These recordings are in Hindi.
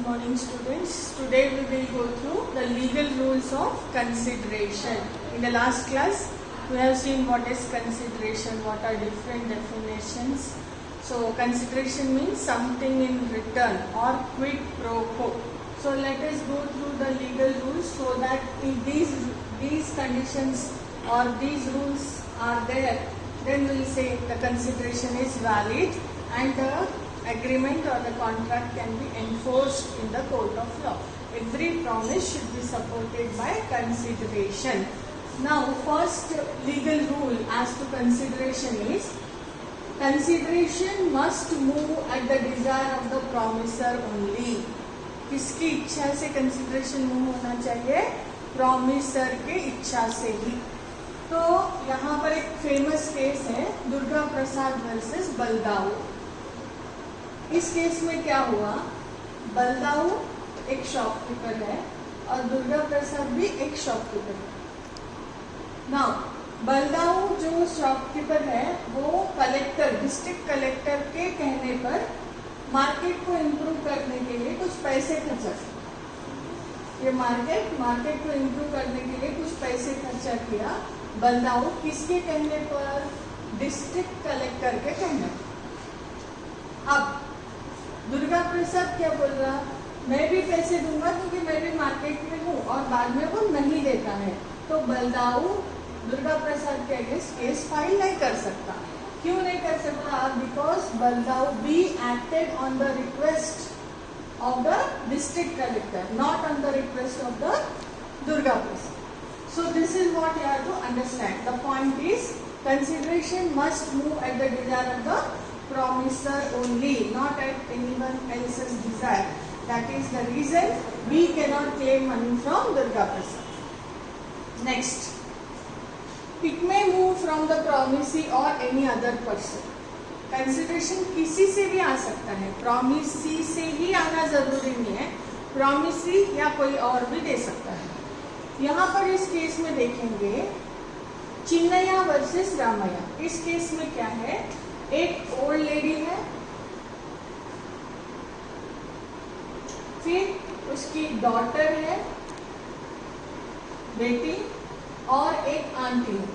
morning students. Today we will go through the legal rules of consideration. In the last class we have seen what is consideration, what are different definitions. So consideration means something in return or quid pro quo. So let us go through the legal rules so that if these conditions or these rules are there, then we will say the consideration is valid and the agreement or the contract can be enforced in the court of law. Every promise should be supported by consideration. Now, first legal rule as to consideration is consideration must move at the desire of the promiser only. किसकी इच्छा से कंसिडरेशन मूव होना चाहिए? प्रॉमिसर के इच्छा से ही. तो यहाँ पर एक फेमस केस है दुर्गा प्रसाद वर्सेस बलदाऊ. इस केस में क्या हुआ? बलदाऊ एक शॉपकीपर है और दुर्गा प्रसाद भी एक शॉपकीपर है. नाउ बलदाऊ जो शॉपकीपर है वो कलेक्टर, डिस्ट्रिक्ट कलेक्टर के कहने पर मार्केट को इम्प्रूव करने के लिए कुछ पैसे खर्चा किया. ये मार्केट को इम्प्रूव करने के लिए कुछ पैसे खर्चा किया बलदाऊ. किसके कहने पर? डिस्ट्रिक्ट कलेक्टर के कहने पर. अब दुर्गा प्रसाद क्या बोल रहा? मैं भी पैसे दूंगा क्योंकि मैं भी मार्केट में हूँ, और बाद में वो नहीं देता है. तो बलदाऊ दुर्गा प्रसाद के अगेंस्ट केस फाइल नहीं कर सकता. क्यों नहीं कर सकता? Because Baldau be acted on the request of the district collector, not on the request of the Durga Prasad. So this is what you have to understand. The point is consideration must move at the desire of the promiser only, not at anyone else's desire. That is the reason we cannot claim money from Durga Prasad. Next, it may move from the promisee or any other person. Consideration किसी से भी आ सकता है. promisee से ही आना जरूरी नहीं है. promisee या कोई और भी दे सकता है. यहाँ पर इस केस में देखेंगे चिन्नैया वर्सेस रामैया. इस केस में क्या है? एक ओल्ड लेडी है, फिर उसकी डॉटर है, बेटी, और एक आंटी है.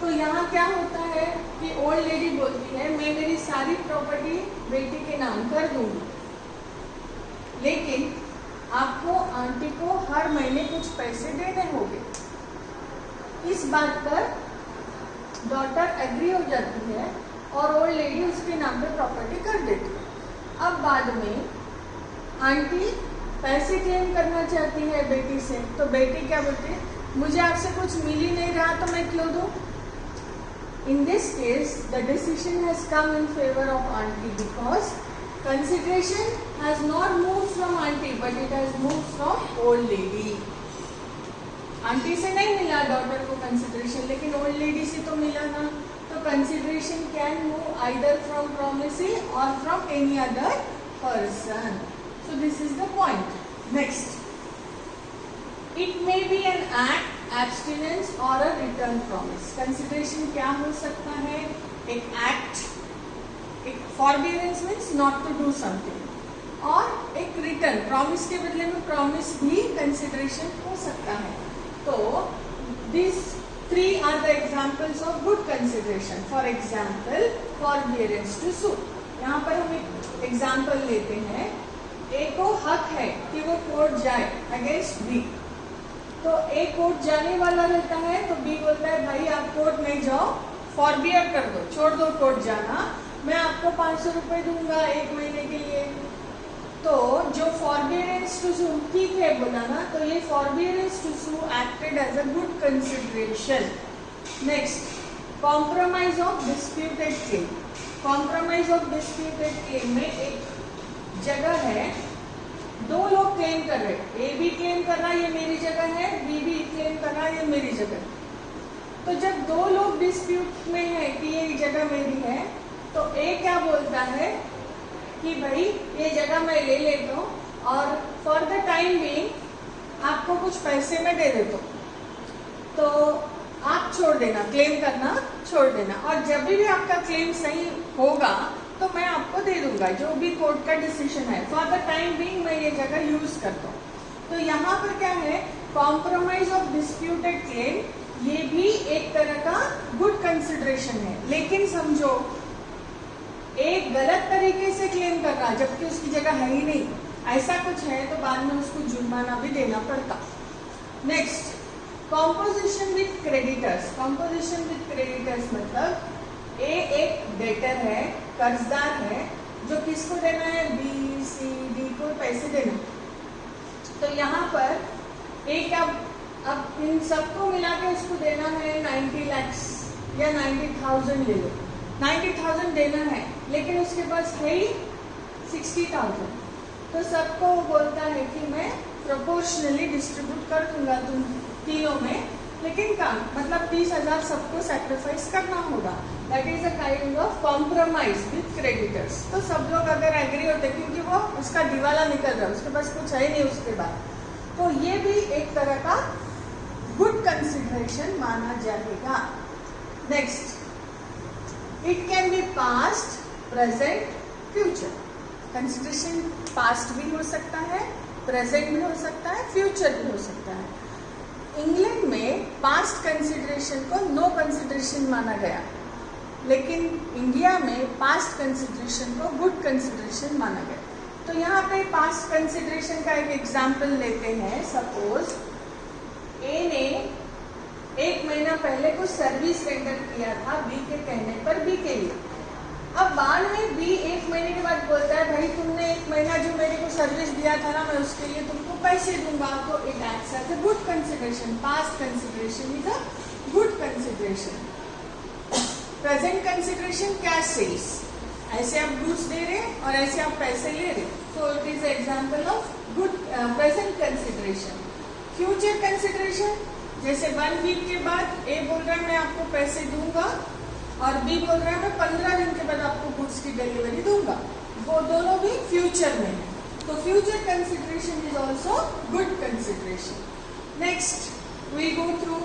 तो यहाँ क्या होता है कि ओल्ड लेडी बोलती है मैं मेरी सारी प्रॉपर्टी बेटी के नाम कर दूंगी, लेकिन आपको आंटी को हर महीने कुछ पैसे देने होंगे. इस बात पर डॉटर एग्री हो जाती है और ओल्ड लेडी उसके नाम पे प्रॉपर्टी कर देती है. अब बाद में आंटी पैसे क्लेम करना चाहती है बेटी से, तो बेटी क्या बोलती है? मुझे आपसे कुछ मिल ही नहीं रहा तो मैं क्यों दूं? In this case, the decision has come in favor of auntie because consideration has not moved from auntie, but it has moved from old lady. Aunty से नहीं मिला डॉटर को कंसिडरेशन, लेकिन ओल्ड लेडी से तो मिला ना. तो consideration can move either from promisee और from any other person. So this is the point. Next, it may be an act, abstinence or a written promise. Consideration क्या हो सकता है? एक act, एक forbearance means not to do something, और एक written promise के बदले में promise भी consideration हो सकता है. तो these three are the examples of good consideration. For example, forbearance to sue. यहाँ पर हम एक एग्जाम्पल लेते हैं. ए को हक है कि वो कोर्ट जाए अगेंस्ट बी. तो ए कोर्ट जाने वाला रहता है तो बी बोलता है भाई आप कोर्ट नहीं जाओ, फॉरबियर कर दो, छोड़ दो कोर्ट जाना, मैं आपको 500 रुपये दूंगा 1 महीने के लिए. तो जो फॉरबियरेंस टू सू ठीक है बोला ना, तो ये forbearance to sue acted as a good consideration. Next, compromise of disputed claim. Compromise of disputed claim में एक जगह है, दो लोग क्लेम कर रहे, ए भी क्लेम कर रहा है ये मेरी जगह है, बी भी क्लेम कर रहा है ये मेरी जगह है. तो जब दो लोग डिस्प्यूट में है कि ये जगह मेरी है, तो ए क्या बोलता है कि भाई ये जगह मैं ले लेता हूँ और फॉर द टाइम बीइंग आपको कुछ पैसे मैं दे देता हूँ. तो आप छोड़ देना, क्लेम करना छोड़ देना, और जब भी आपका क्लेम सही होगा तो मैं आपको दे दूंगा, जो भी कोर्ट का डिसीजन है। फॉर द टाइम बीइंग मैं ये जगह यूज करता हूँ। तो यहाँ पर क्या है, कॉम्प्रोमाइज ऑफ डिस्प्यूटेड क्लेम, ये भी एक तरह का गुड कंसिडरेशन है। लेकिन समझो एक गलत तरीके से क्लेम कर रहा जबकि उसकी जगह है ही नहीं, ऐसा कुछ है तो बाद में उसको जुर्माना भी देना पड़ता। Next, composition with creditors. Composition with creditors मतलब ए एक डेटर है, कर्जदार है, जो किसको देना है, बी सी डी को पैसे देना। तो यहाँ पर एक अब इन सबको मिला के उसको देना है 90 लाख या 90,000 ले लो, 90,000 देना है, लेकिन उसके पास है ही 60,000। तो सबको वो बोलता है कि मैं प्रोपोर्शनली डिस्ट्रीब्यूट कर दूंगा तुम तीनों में, लेकिन काम मतलब 30,000 सबको सैक्रिफाइस करना होगा। That is a kind of compromise with creditors. तो सब लोग अगर एग्री होते, क्योंकि वो उसका दिवाला निकल रहा है, उसके पास कुछ है नहीं उसके बाद, तो ये भी एक तरह का गुड कंसिडरेशन माना जाएगा। Next, it can be past, present, future. Consideration past भी हो सकता है, प्रेजेंट भी हो सकता है, फ्यूचर भी हो सकता है। इंग्लैंड में पास्ट कंसिडरेशन को नो कंसिडरेशन माना गया, लेकिन इंडिया में पास्ट कंसिडरेशन को गुड कंसिडरेशन माना गया। तो यहाँ पे पास्ट कंसिडरेशन का एक एग्जाम्पल लेते हैं। सपोज ए ने 1 महीना पहले कुछ सर्विस रेंडर किया था बी के कहने पर बी के लिए। अब बाद में बी 1 महीने के बाद बोलता है, भाई तुमने 1 महीना जो मेरे को सर्विस दिया था ना, मैं उसके लिए तुमको पैसे दूंगा। तो it acts as a good consideration. Past consideration is a good consideration. Present consideration cash sales, ऐसे आप गुड्स दे रहे और ऐसे आप पैसे ले रहे, तो it is example of good present consideration. Future consideration, जैसे 1 वीक के बाद ए बोल रहा है मैं आपको पैसे दूंगा, और बी बोल रहा है मैं 15 दिन के बाद आपको गुड्स की डिलीवरी दूंगा, वो दोनों भी फ्यूचर में है। तो future consideration is also good consideration. Next we go through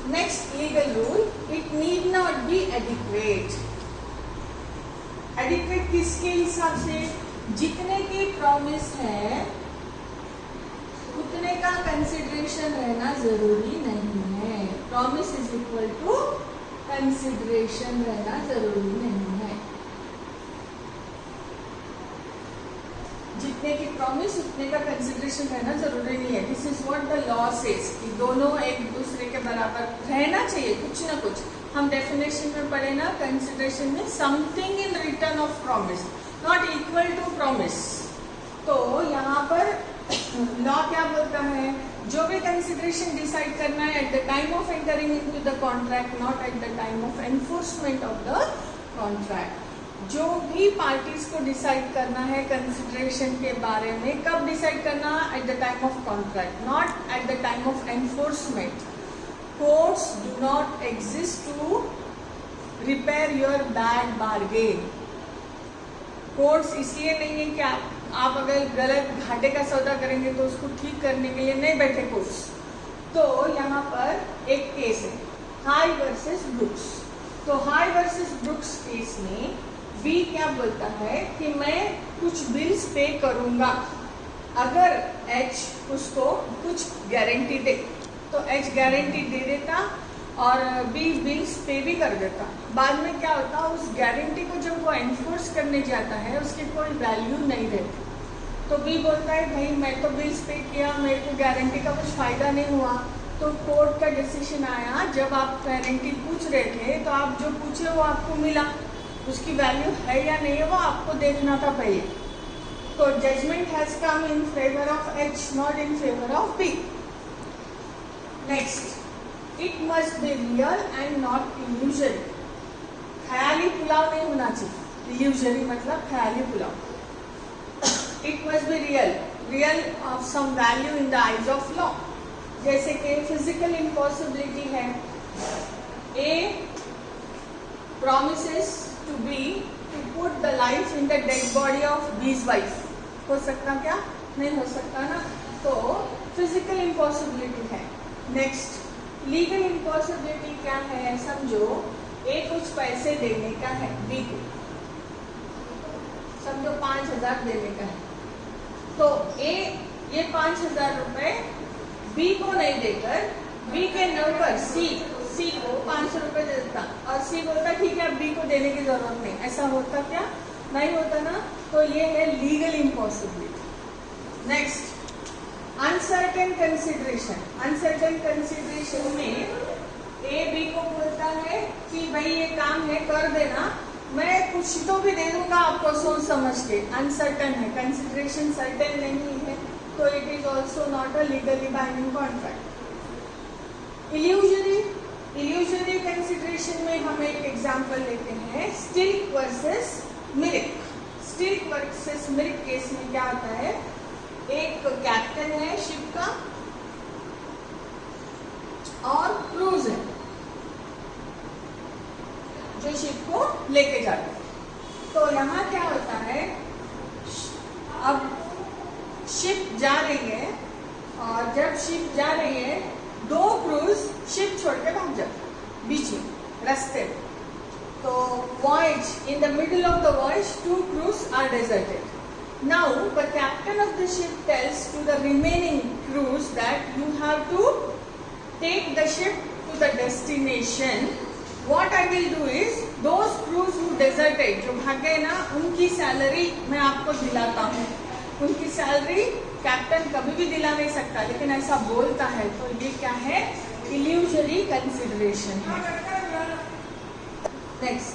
next legal rule, it need not be adequate. Adequate किसके हिसाब से, जितने की प्रॉमिस है उतने का कंसिडरेशन रहना जरूरी नहीं है। Promise is equal to consideration रहना जरूरी नहीं है। जितने की प्रॉमिस उतने का कंसिडरेशन रहना जरूरी नहीं है। This is what the law says कि दोनों एक दूसरे के बराबर रहना चाहिए, कुछ ना कुछ। हम डेफिनेशन में पढ़े ना, कंसिडरेशन में something in return of promise, not equal to promise. तो यहाँ पर लॉ क्या बोलता है, जो भी कंसिडरेशन डिसाइड करना है eight the time of entering into the contract, not at the time of enforcement of the contract. जो भी पार्टीज को डिसाइड करना है कंसिडरेशन के बारे में, कब डिसाइड करना, at the time of contract, not at the time of enforcement. Courts do not exist to repair your bad bargain. Courts इसलिए नहीं है कि आप अगर गलत घाटे का सौदा करेंगे तो उसको ठीक करने के लिए नहीं बैठे कोर्ट्स। तो यहाँ पर एक केस है, हाई वर्सेस ब्रुक्स। तो हाई वर्सेस ब्रुक्स केस में बी क्या बोलता है कि मैं कुछ बिल्स पे करूंगा अगर एच उसको कुछ गारंटी दे। तो एच गारंटी दे देता और बी बिल्स पे भी कर देता। बाद में क्या होता, उस गारंटी को जब वो एनफोर्स करने जाता है उसकी कोई वैल्यू नहीं रहती। तो बी बोलता है भाई मैं तो बिल्स पे किया, मेरे को गारंटी का कुछ फायदा नहीं हुआ। तो कोर्ट का डिसीजन आया, जब आप गारंटी पूछ रहे थे तो आप जो पूछे वो आपको मिला, उसकी वैल्यू है या नहीं है वो आपको देखना था पहले। तो judgment has come in favour of H, not in favour of B. Next, it must be real and not illusory. ख्याली पुलाव नहीं होना चाहिए, इल्यूजरी मतलब ख्याली पुलाव। It must be real, real of some value in the eyes of law. जैसे कि फिजिकल इम्पॉसिबिलिटी है, ए promises to B to put the life in the dead body of B's wife। हो सकता क्या, नहीं हो सकता ना, तो फिजिकल इम्पॉसिबिलिटी है। नेक्स्ट, लीगल इम्पॉसिबिलिटी क्या है? समझो ए कुछ पैसे देने का है बी को, समझो 5,000 देने का है, तो ए ये 5,000 रुपए बी को नहीं देकर बी के नौकर सी को 500 रुपए दे देता और सी बोलता ठीक है अब बी को देने की जरूरत नहीं। ऐसा होता क्या? नहीं होता ना। तो ये है legal impossibility. Next, uncertain consideration. Uncertain consideration में ए बी को बोलता है कि भाई ये काम है कर देना, मैं कुछ तो भी दे दूंगा आपको सोच समझ के। अनसर्टेन है, कंसिडरेशन सर्टेन नहीं है, तो it is also not a legally binding contract. Illusory consideration में हम एक एग्जांपल लेते हैं, Stilk versus Myrick. Stilk versus Myrick case में क्या होता है? एक कैप्टन है शिप का और क्रूज है जो शिप को लेके जाता है। तो यहाँ क्या होता है, अब शिप जा रही है और जब शिप जा रही है दो क्रूज शिप छोड़ के भाग जाते बीच में रास्ते में। तो voyage, in the middle of the voyage two crews are deserted. Now the captain of the ship tells to the remaining crews that you have to take the ship to the destination. What I will do is those crews who deserted, जो भाग गए ना, उनकी सैलरी मैं आपको दिलाता हूँ। उनकी सैलरी कैप्टन कभी भी दिला नहीं सकता, लेकिन ऐसा बोलता है, तो ये क्या है? इल्यूजरी कंसिडरेशन है। Next,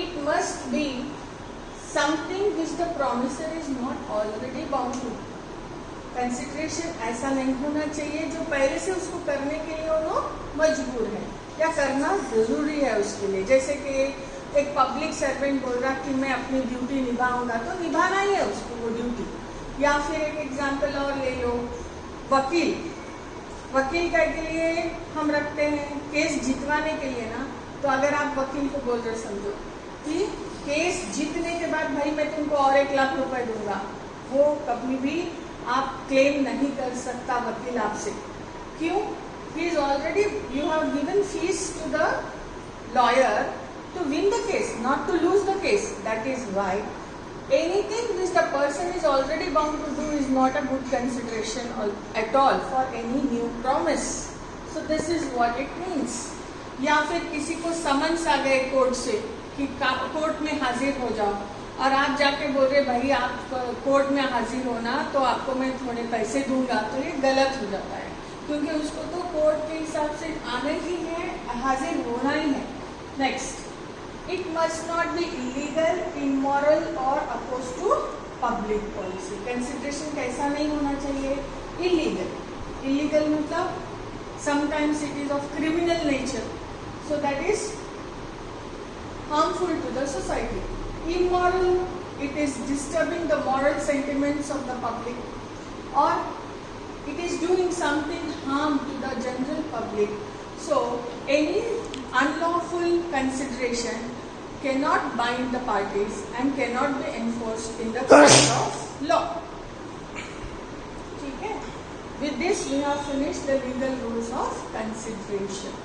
it must B something which the promisor is not already bound to. Consideration ऐसा नहीं होना चाहिए जो पहले से उसको करने के लिए वो मजबूर है या करना जरूरी है उसके लिए। जैसे कि एक पब्लिक सर्वेंट बोल रहा कि मैं अपनी ड्यूटी निभाऊंगा, तो निभाना ही है उसको वो ड्यूटी। या फिर एक एग्जांपल और ले लो, वकील का के लिए हम रखते हैं केस जितवाने के लिए ना। तो अगर आप वकील को बोल रहे समझो कि केस जीतने के बाद भाई मैं तुमको और 1 लाख रुपए दूंगा, वो कभी भी आप क्लेम नहीं कर सकता वकील आपसे। क्यों? He is already, you have given fees to the lawyer to win the case, not to lose the case. That is why anything which the person is already bound to do is not a good consideration at all for any new promise. So this is what it means. या फिर किसी को समन्स आ गए कोर्ट से कि कोर्ट में हाजिर हो जाओ, और आप जाके बोल रहे भाई आप कोर्ट में हाजिर होना तो आपको मैं थोड़े पैसे दूंगा, तो ये गलत हो जाता है, क्योंकि उसको तो कोर्ट के हिसाब से आना ही है, हाजिर होना ही है। Next, it must not be illegal, immoral और oppose to public policy. Consideration कैसा नहीं होना चाहिए? इलीगल। इलीगल मतलब sometimes it is of criminal nature, so that is harmful to the society. Immoral, it is disturbing the moral sentiments of the public, or it is doing something harm to the general public. So any unlawful consideration cannot bind the parties and cannot be enforced in the court of law. ठीक है? With this we have finished the legal rules of consideration.